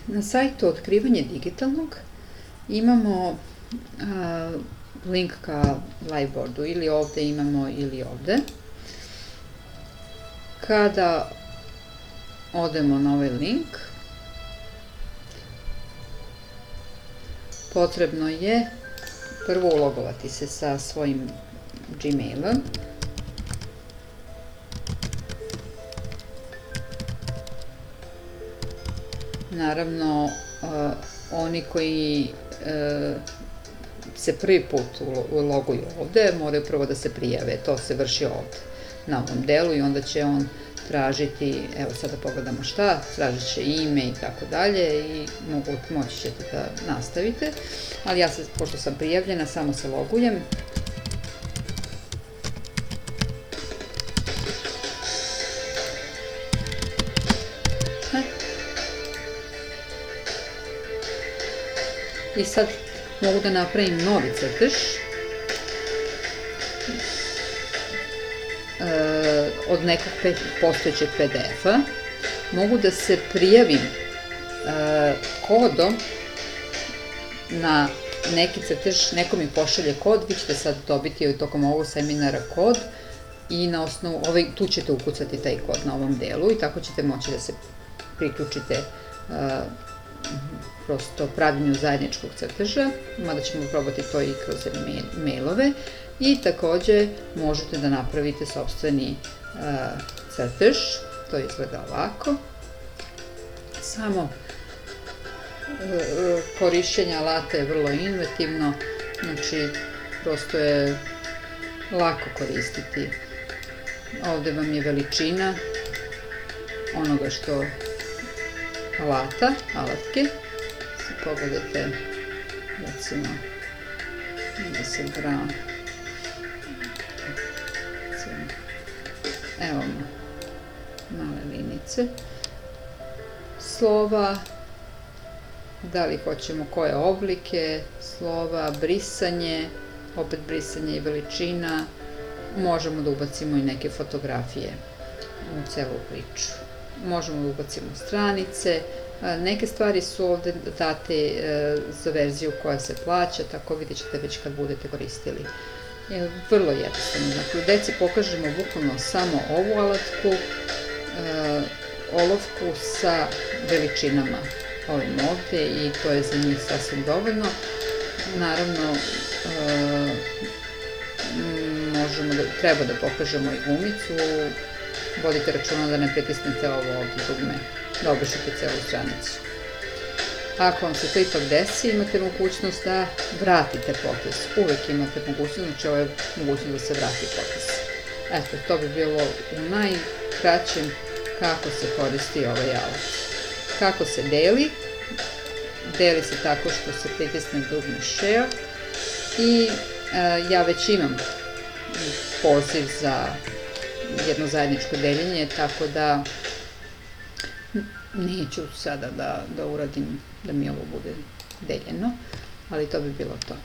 Na sajtu Otkrivanje digitalnog imamo link ka liveboardu, ili ovde imamo ili ovde. Kada odemo na ovaj link, potrebno je prvo ulogovati se sa svojim Gmailom. Naravno, oni koji se prvi put uloguju ovde, moraju prvo da se prijave. To se vrši ovde, na ovom delu, i onda će on tražiti, evo sad da pogledamo šta, tražit će ime i tako dalje, i moći ćete da nastavite. Ali ja sad, pošto sam prijavljena, samo se logujem. I sad mogu da napravim novi crtež od nekog postojećeg PDF-a. Mogu da se prijavim kodom na neki crtež, neko mi pošalje kod, vi ćete sad dobiti tokom ovog seminara kod, i na osnovu, tu ćete ukucati taj kod na ovom delu, i tako ćete moći da se priključite prosto pravljenju zajedničkog crteža, mada ćemo probati to i kroz mailove, i takođe možete da napravite sopstveni crtež. To izgleda ovako. Samo korišćenje alata je vrlo inovativno, znači prosto je lako koristiti. Ovde vam je veličina onoga što alatke. Pogledajte, recimo 10 grama, evo male linice, slova, da li hoćemo koje oblike slova, brisanje, opet brisanje i veličina, možemo da ubacimo i neke fotografije u celu priču, možemo da ubacimo stranice. Neke stvari su ovde date za verziju koja se plaća, tako vidjet ćete već kad budete koristili. Vrlo jednostavno. Dakle, deci pokažemo bukvalno samo ovu alatku, olovku sa veličinama ovim ovde, i to je za njih sasvim dovoljno. Naravno, treba da pokažemo i gumicu. Vodite računa da ne pritisnete ovo ovde dugme, da obrišete celu stranicu. Ako vam se to ipak desi, imate mogućnost da vratite potez. Uvek imate mogućnost, znači ovo je mogućnost da se vrati potez. Eto, to bi bilo u najkraćem kako se koristi ovaj alat. Kako se deli? Deli se tako što se pritisne dugme Share, i ja već imam poziv za jedno zajedničko deljenje, tako da neću sada da uradim da mi ovo bude deljeno, ali to bi bilo to.